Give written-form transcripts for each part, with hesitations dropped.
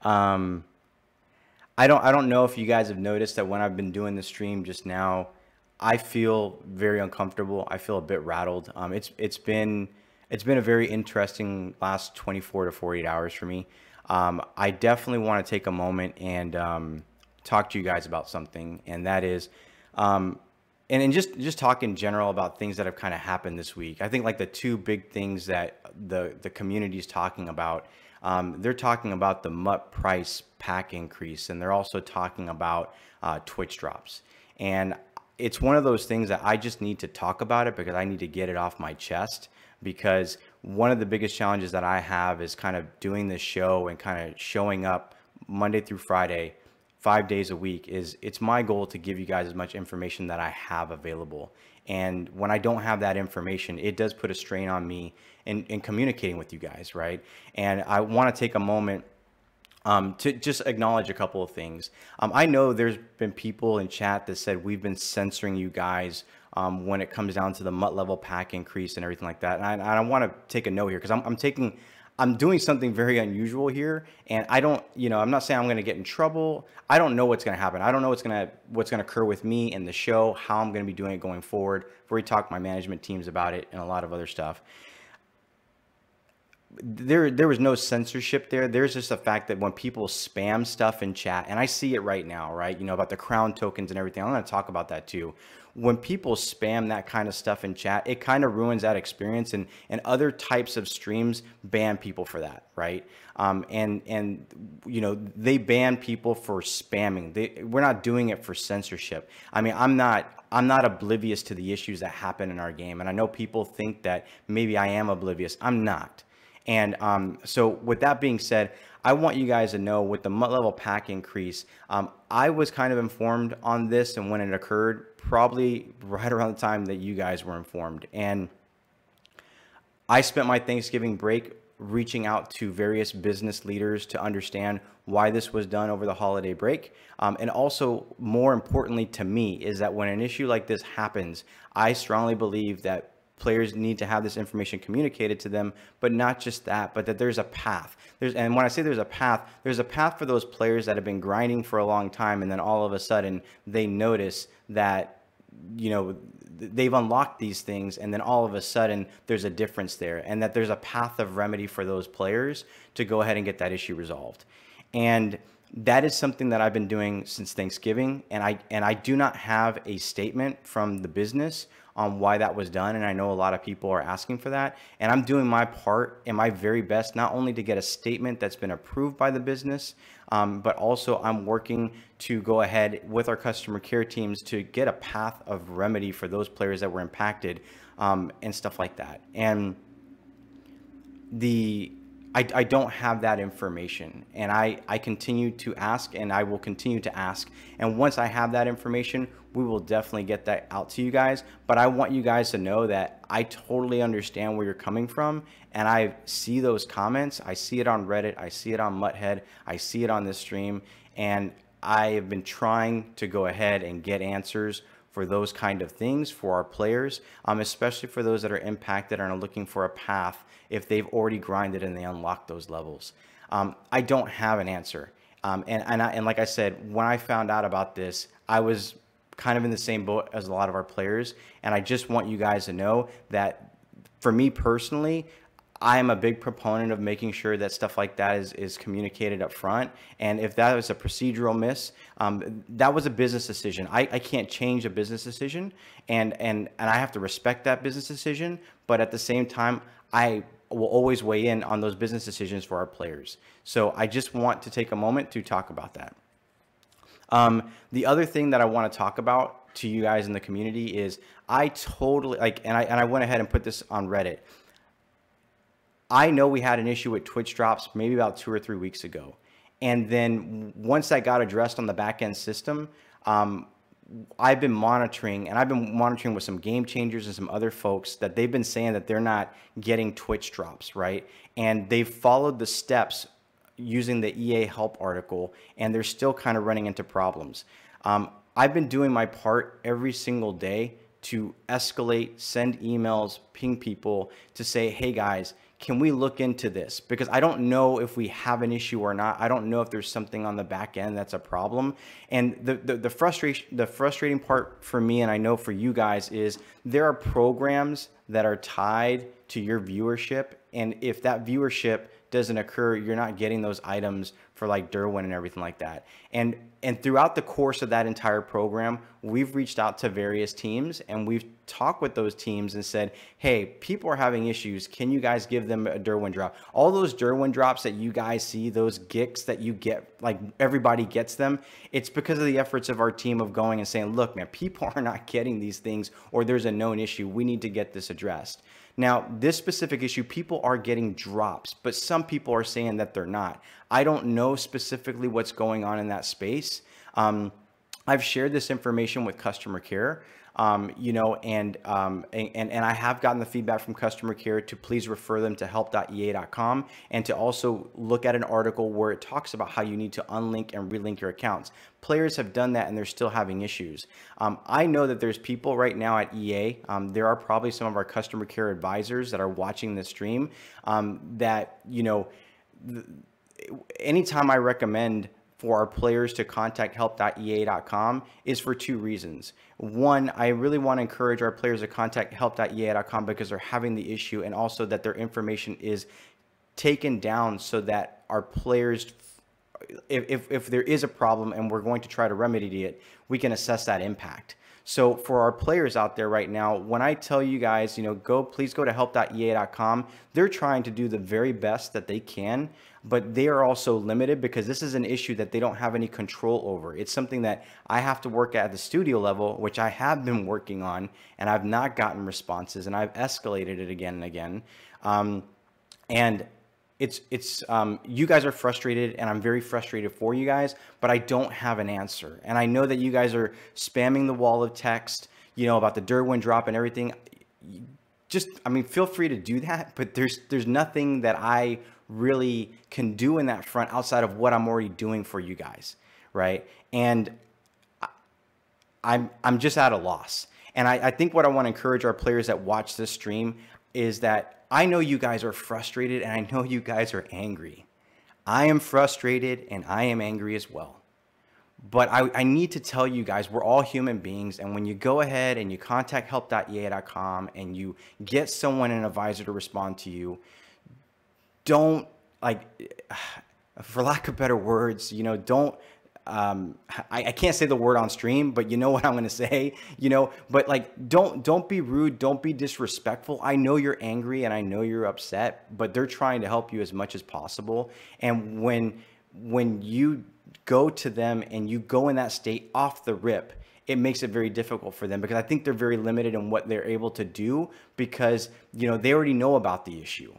Um, I don't know if you guys have noticed that when I've been doing the stream just now, I feel very uncomfortable. I feel a bit rattled. It's been a very interesting last 24 to 48 hours for me. I definitely want to take a moment and talk to you guys about something, and that is, um, and just talk in general about things that have kind of happened this week. I think like the two big things that the community is talking about. They're talking about the MUT price pack increase, and they're also talking about Twitch drops. And it's one of those things that I just need to talk about it because I need to get it off my chest. Because one of the biggest challenges that I have is kind of doing this show and kind of showing up Monday through Friday, 5 days a week. It's my goal to give you guys as much information that I have available. And when I don't have that information, it does put a strain on me in communicating with you guys, right? And I want to take a moment to just acknowledge a couple of things. I know there's been people in chat that said we've been censoring you guys when it comes down to the MUT level pack increase and everything like that. And I want to take a note here because I'm doing something very unusual here, and I don't, I'm not saying I'm going to get in trouble. I don't know what's going to happen. I don't know what's going to occur with me and the show, how I'm going to be doing it going forward. I've already talked to my management teams about it and a lot of other stuff. There was no censorship there. There's just the fact that when people spam stuff in chat, and I see it right now, right? About the crown tokens and everything. I'm going to talk about that too. When people spam that kind of stuff in chat, it kind of ruins that experience, and other types of streams ban people for that, right? And they ban people for spamming. We're not doing it for censorship. I mean, I'm not oblivious to the issues that happen in our game, and I know people think that maybe I am oblivious. I'm not. And so with that being said, I want you guys to know with the MUT level pack increase, I was kind of informed on this and when it occurred, probably right around the time that you guys were informed. And I spent my Thanksgiving break reaching out to various business leaders to understand why this was done over the holiday break. And also, more importantly to me, is that when an issue like this happens, I strongly believe that players need to have this information communicated to them, but not just that, but that there's a path. And when I say there's a path for those players that have been grinding for a long time, and then all of a sudden they notice that, they've unlocked these things, and then all of a sudden there's a difference there, and that there's a path of remedy for those players to go ahead and get that issue resolved. And that is something that I've been doing since Thanksgiving, and I do not have a statement from the business on why that was done, and I know a lot of people are asking for that, and I'm doing my part and my very best not only to get a statement that's been approved by the business, but also I'm working to go ahead with our customer care teams to get a path of remedy for those players that were impacted, and stuff like that. And I don't have that information, and I continue to ask, and I will continue to ask. And once I have that information, we will definitely get that out to you guys. But I want you guys to know that I totally understand where you're coming from, and I see those comments. I see it on Reddit. I see it on Mutthead. I see it on this stream, and I have been trying to go ahead and get answers for those kind of things for our players, especially for those that are impacted and are looking for a path if they've already grinded and they unlock those levels. I don't have an answer. And like I said, when I found out about this, I was kind of in the same boat as a lot of our players. And I just want you guys to know that for me personally, I am a big proponent of making sure that stuff like that is communicated up front. And if that was a procedural miss, that was a business decision. I can't change a business decision, and I have to respect that business decision. But at the same time, I will always weigh in on those business decisions for our players. So I just want to take a moment to talk about that. The other thing that I want to talk about to you guys in the community is I totally and I went ahead and put this on Reddit. I know we had an issue with Twitch drops maybe about 2 or 3 weeks ago. And then once that got addressed on the back end system, I've been monitoring, and I've been monitoring with some game changers and some other folks that they've been saying that they're not getting Twitch drops, right? And they've followed the steps using the EA help article, and they're still kind of running into problems. I've been doing my part every single day to escalate, send emails, ping people to say, hey guys, can we look into this? Because I don't know if we have an issue or not. I don't know if there's something on the back end that's a problem. And the frustrating part for me, and I know for you guys, is there are programs that are tied to your viewership. And if that viewership doesn't occur, you're not getting those items for like Derwin and everything like that. And throughout the course of that entire program, we've reached out to various teams and we've talked with those teams and said, hey, people are having issues. Can you guys give them a Derwin drop? All those Derwin drops that you guys see, those GICs that you get, like everybody gets them. It's because of the efforts of our team of going and saying, look, man, people are not getting these things, or there's a known issue. We need to get this addressed. Now, this specific issue, people are getting drops, but some people are saying that they're not. I don't know specifically what's going on in that space. I've shared this information with customer care, and I have gotten the feedback from customer care to please refer them to help.ea.com and to also look at an article where it talks about how you need to unlink and relink your accounts. Players have done that and they're still having issues. I know that there's people right now at EA. There are probably some of our customer care advisors that are watching this stream anytime I recommend for our players to contact help.ea.com is for two reasons. One, I really want to encourage our players to contact help.ea.com because they're having the issue, and also that their information is taken down so that our players, if there is a problem and we're going to try to remedy it, we can assess that impact. So for our players out there right now, when I tell you guys, please go to help.ea.com, they're trying to do the very best that they can, but they are also limited because this is an issue that they don't have any control over. It's something that I have to work at the studio level, which I have been working on, and I've not gotten responses, and I've escalated it again and again. You guys are frustrated, and I'm very frustrated for you guys, but I don't have an answer. And I know that you guys are spamming the wall of text, about the Derwin drop and everything. Feel free to do that, but there's nothing that I really can do in that front outside of what I'm already doing for you guys, right? And I'm just at a loss. And I think what I want to encourage our players that watch this stream is that I know you guys are frustrated and I know you guys are angry. I am frustrated and I am angry as well. But I need to tell you guys, we're all human beings. And when you go ahead and you contact help.ea.com and you get someone, an advisor, to respond to you, don't, for lack of better words, don't, I can't say the word on stream, but you know what I'm going to say, but don't be rude. Don't be disrespectful. I know you're angry and I know you're upset, but they're trying to help you as much as possible. And when you go to them and you go in that state off the rip, it makes it very difficult for them because I think they're very limited in what they're able to do because, they already know about the issue.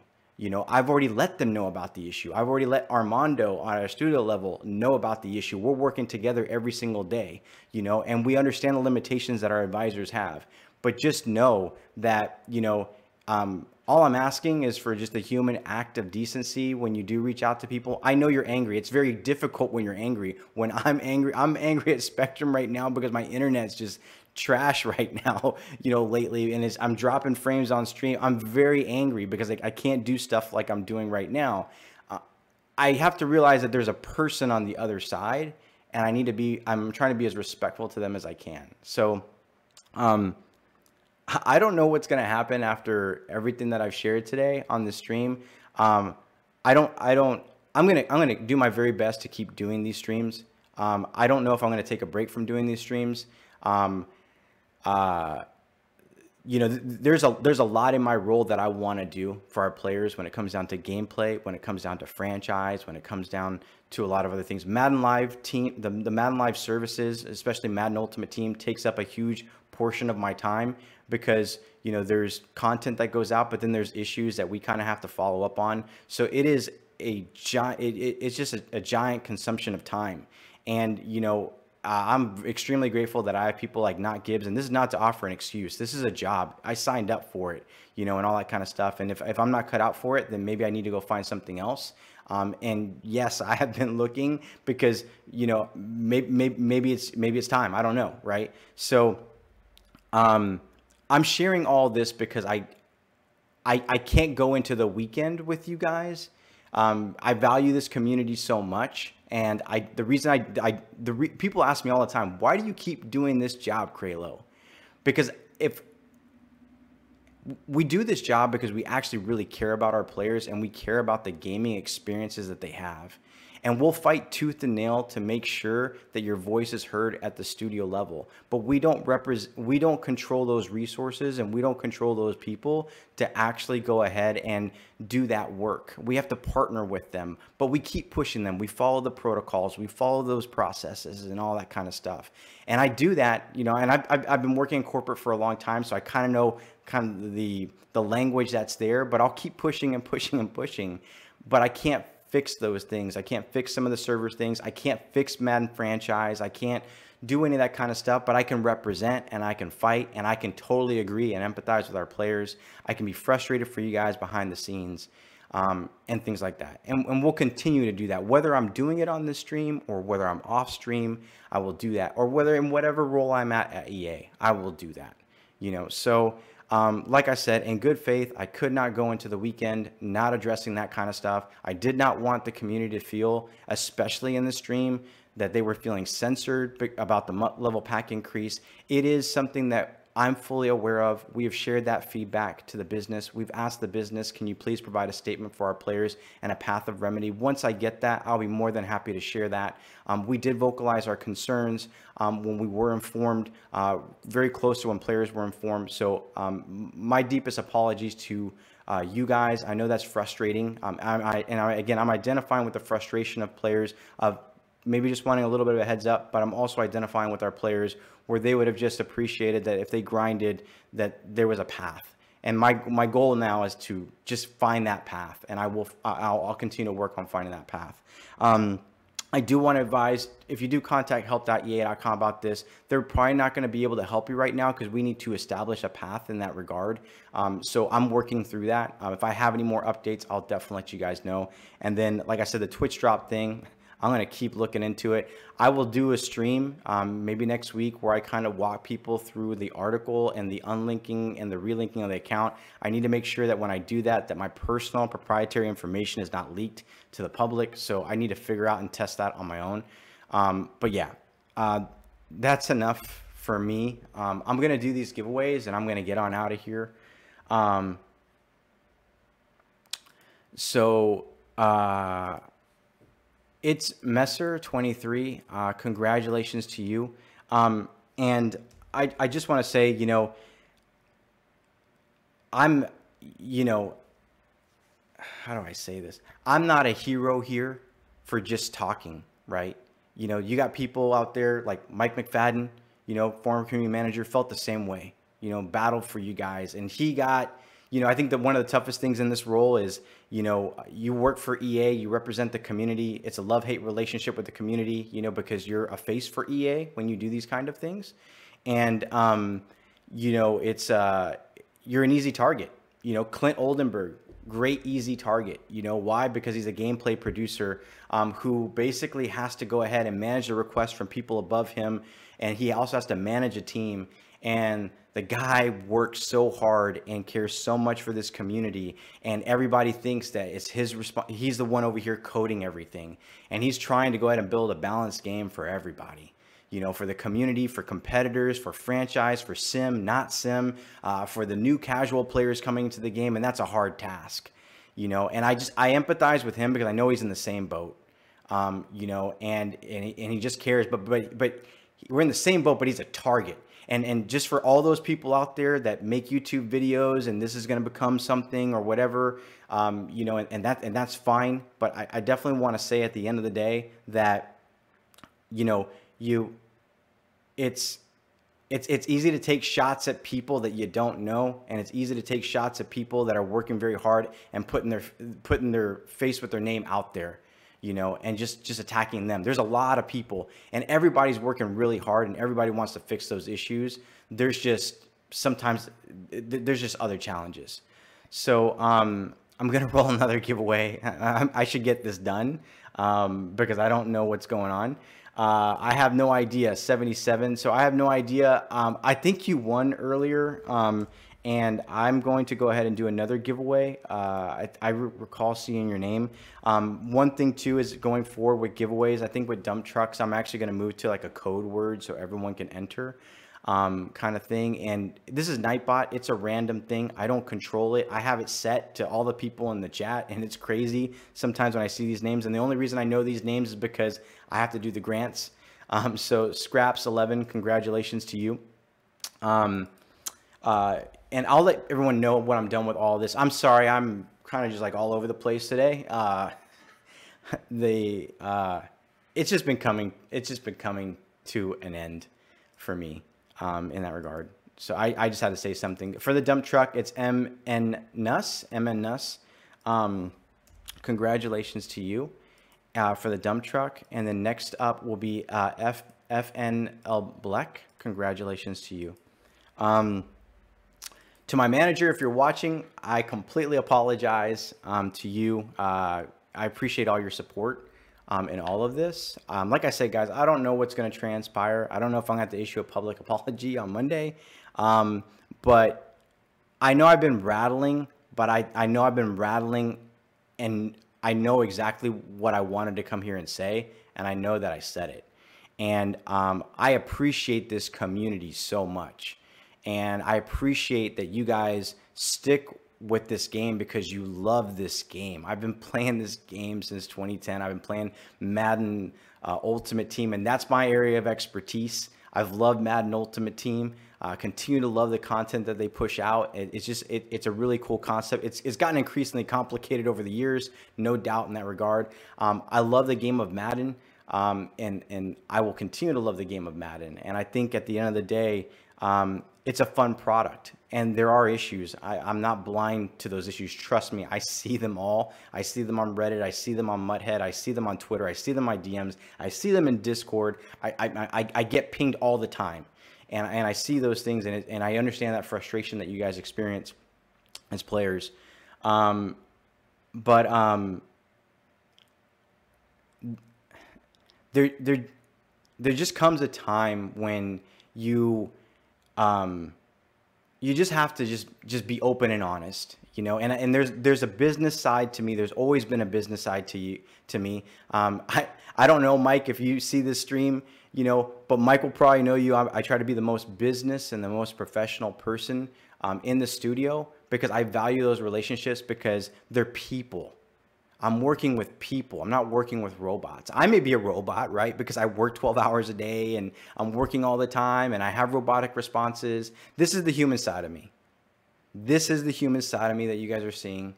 I've already let them know about the issue. I've already let Armando on our studio level know about the issue. We're working together every single day, and we understand the limitations that our advisors have. But just know that, all I'm asking is for just a human act of decency when you do reach out to people. I know you're angry. It's very difficult when you're angry. When I'm angry at Spectrum right now because my internet's just trash right now, lately, and I'm dropping frames on stream. I'm very angry because I can't do stuff like I'm doing right now. I have to realize that there's a person on the other side, and I'm trying to be as respectful to them as I can. So, I don't know what's going to happen after everything that I've shared today on the stream. I'm going to do my very best to keep doing these streams. I don't know if I'm going to take a break from doing these streams. There's a lot in my role that I want to do for our players when it comes down to gameplay, when it comes down to franchise, when it comes down to a lot of other things. Madden Live team, the Madden Live services, especially Madden Ultimate Team, takes up a huge portion of my time because, there's content that goes out, but then there's issues that we kind of have to follow up on. So it is a giant, it's just a giant consumption of time. And, I'm extremely grateful that I have people like Not Gibbs, and this is not to offer an excuse. This is a job. I signed up for it, and all that kind of stuff. And if I'm not cut out for it, then maybe I need to go find something else. And yes, I have been looking because, maybe it's time. I don't know. Right. So, I'm sharing all this because I can't go into the weekend with you guys. I value this community so much, and the reason people ask me all the time, why do you keep doing this job, Kralo? Because if we do this job because we actually really care about our players and we care about the gaming experiences that they have. And we'll fight tooth and nail to make sure that your voice is heard at the studio level. But we don't control those resources, and we don't control those people to actually go ahead and do that work. We have to partner with them, but we keep pushing them. We follow the protocols, we follow those processes and all that kind of stuff. And I do that, you know, and I've been working in corporate for a long time, so I kind of know kind of the language that's there, but I'll keep pushing and pushing and pushing. But I can't fix those things. I can't fix some of the servers things. I can't fix Madden franchise. I can't do any of that kind of stuff, but I can represent and I can fight, and I can totally agree and empathize with our players. I can be frustrated for you guys behind the scenes, and things like that. And we'll continue to do that. Whether I'm doing it on this stream or whether I'm off stream, I will do that. Or whether in whatever role I'm at EA, I will do that. You know, so like I said, in good faith, I could not go into the weekend not addressing that kind of stuff. I did not want the community to feel, especially in the stream, that they were feeling censored about the level pack increase. It is something that I'm fully aware of. We have shared that feedback to the business. We've asked the business, can you please provide a statement for our players and a path of remedy? Once I get that, I'll be more than happy to share that. We did vocalize our concerns when we were informed, very close to when players were informed. So my deepest apologies to you guys. I know that's frustrating. Again, I'm identifying with the frustration of players of maybe just wanting a little bit of a heads up, but I'm also identifying with our players where they would have just appreciated that if they grinded, that there was a path. And my goal now is to just find that path, and I'll continue to work on finding that path. I do want to advise, if you do contact help.ea.com about this, they're probably not going to be able to help you right now because we need to establish a path in that regard. So I'm working through that. If I have any more updates, I'll definitely let you guys know. And then, like I said, the Twitch drop thing, I'm going to keep looking into it. I will do a stream maybe next week where I kind of walk people through the article and the unlinking and the relinking of the account. I need to make sure that when I do that, that my personal proprietary information is not leaked to the public. So I need to figure out and test that on my own. But yeah, that's enough for me. I'm going to do these giveaways and I'm going to get on out of here. It's Messer23. Congratulations to you. And I just want to say, you know, how do I say this? I'm not a hero here for just talking, right? You know, you got people out there like Mike McFadden, you know, former community manager, felt the same way, you know, battled for you guys. And he got, you know, I think that one of the toughest things in this role is, you know, you work for EA, you represent the community. It's a love-hate relationship with the community, you know, because you're a face for EA when you do these kind of things. And, you know, it's, you're an easy target. You know, Clint Oldenburg, great easy target. You know why? Because he's a gameplay producer who basically has to go ahead and manage the requests from people above him. And he also has to manage a team. And the guy works so hard and cares so much for this community, and everybody thinks that it's his he's the one over here coding everything, and he's trying to go ahead and build a balanced game for everybody, you know, for the community, for competitors, for franchise, for sim, not sim, for the new casual players coming into the game. And that's a hard task, you know, and I empathize with him because I know he's in the same boat, you know, and he just cares, but we're in the same boat, but he's a target. And just for all those people out there that make YouTube videos and this is going to become something or whatever, you know, and that's fine. But I definitely want to say at the end of the day that, you know, it's easy to take shots at people that you don't know, and it's easy to take shots at people that are working very hard and putting their face with their name out there, you know, and just attacking them. There's a lot of people, and everybody's working really hard, and everybody wants to fix those issues. There's just sometimes there's just other challenges. So I'm gonna roll another giveaway. I should get this done because I don't know what's going on. I have no idea. 77. So I have no idea. I think you won earlier. And I'm going to go ahead and do another giveaway. I recall seeing your name. One thing too is going forward with giveaways. I think with dump trucks, I'm actually going to move to like a code word so everyone can enter, kind of thing. And this is Nightbot. It's a random thing. I don't control it. I have it set to all the people in the chat, and it's crazy sometimes when I see these names. And the only reason I know these names is because I have to do the grants. So Scraps11, congratulations to you. And I'll let everyone know when I'm done with all this. I'm sorry, I'm kind of just like all over the place today. It's just been coming to an end for me in that regard. So I just had to say something. For the dump truck, it's MN Nuss. Congratulations to you for the dump truck. And then next up will be FNL Black. Congratulations to you. To my manager, if you're watching, I completely apologize to you. I appreciate all your support in all of this. Like I said, guys, I don't know what's going to transpire. I don't know if I'm going to have to issue a public apology on Monday. But I know I've been rattling, I know I've been rattling, and I know exactly what I wanted to come here and say, and I know that I said it. And I appreciate this community so much. And I appreciate that you guys stick with this game because you love this game. I've been playing this game since 2010. I've been playing Madden Ultimate Team, and that's my area of expertise. I've loved Madden Ultimate Team. Continue to love the content that they push out. It's a really cool concept. It's gotten increasingly complicated over the years, no doubt in that regard. I love the game of Madden, and I will continue to love the game of Madden. And I think at the end of the day, it's a fun product, and there are issues. I'm not blind to those issues. Trust me, I see them all. I see them on Reddit. I see them on Mudhead. I see them on Twitter. I see them in my DMs. I see them in Discord. I get pinged all the time, and I see those things, and I understand that frustration that you guys experience as players. There just comes a time when you just have to just be open and honest, you know, and there's a business side to me. There's always been a business side to me. I don't know, Mike, if you see this stream, you know, but Mike will probably know you. I try to be the most business and the most professional person in the studio because I value those relationships because they're people. I'm working with people. I'm not working with robots. I may be a robot, right? Because I work 12 hours a day and I'm working all the time and I have robotic responses. This is the human side of me. This is the human side of me that you guys are seeing.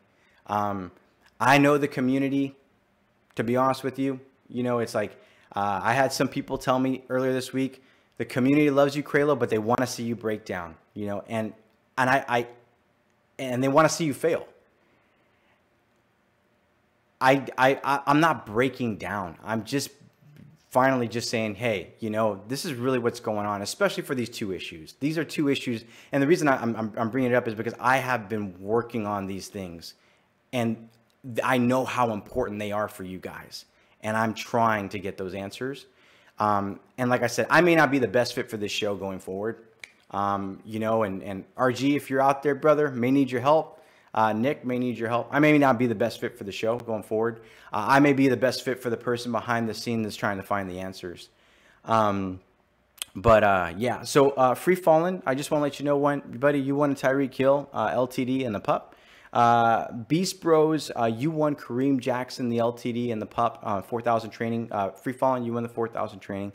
I know the community, to be honest with you. You know, it's like I had some people tell me earlier this week, the community loves you, Kralo, but they want to see you break down, you know, and they want to see you fail. I'm not breaking down. I'm just finally just saying, hey, you know, this is really what's going on, especially for these two issues. These are two issues. And the reason I'm bringing it up is because I have been working on these things and I know how important they are for you guys. And I'm trying to get those answers. And like I said, I may not be the best fit for this show going forward. You know, and RG, if you're out there, brother, may need your help. Nick may need your help. I may not be the best fit for the show going forward. I may be the best fit for the person behind the scene that's trying to find the answers. Yeah, so Free Fallen, I just want to let you know, buddy, you won a Tyreek Hill, LTD, and the pup. Beast Bros, you won Kareem Jackson, the LTD, and the pup, 4,000 training. Free Fallen, you won the 4,000 training.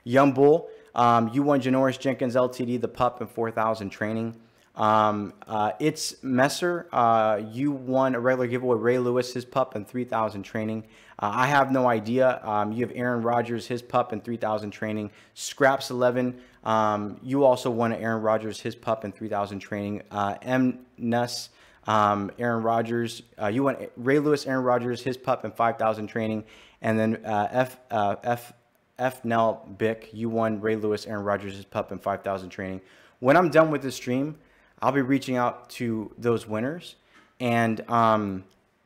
Young Bull, you won Janoris Jenkins, LTD, the pup, and 4,000 training. It's Messer, you won a regular giveaway, Ray Lewis, his pup, and 3,000 training. I have no idea. You have Aaron Rodgers, his pup, and 3,000 training. Scraps11, you also won Aaron Rodgers, his pup, and 3,000 training. M. Nuss, Aaron Rodgers, you won Ray Lewis, Aaron Rodgers, his pup, and 5,000 training. And then F. Nell Bick, you won Ray Lewis, Aaron Rodgers, his pup, and 5,000 training. When I'm done with this stream, I'll be reaching out to those winners, and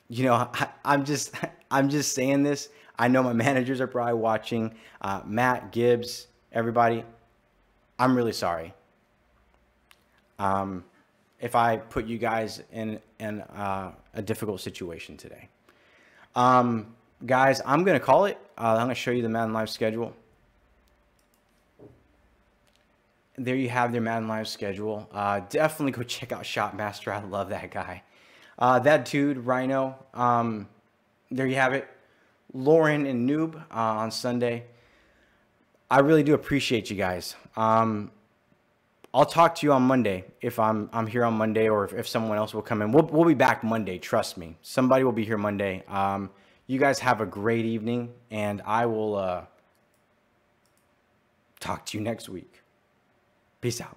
you know, I'm just saying this. I know my managers are probably watching. Matt, Gibbs, everybody, I'm really sorry. If I put you guys in a difficult situation today. Guys, I'm going to call it. I'm going to show you the Madden Live schedule. There you have their Madden Live schedule. Definitely go check out Shotmaster. I love that guy. That dude, Rhino. There you have it. Lauren and Noob on Sunday. I really do appreciate you guys. I'll talk to you on Monday if I'm here on Monday, or if someone else will come in. We'll be back Monday. Trust me. Somebody will be here Monday. You guys have a great evening, and I will talk to you next week. Peace out.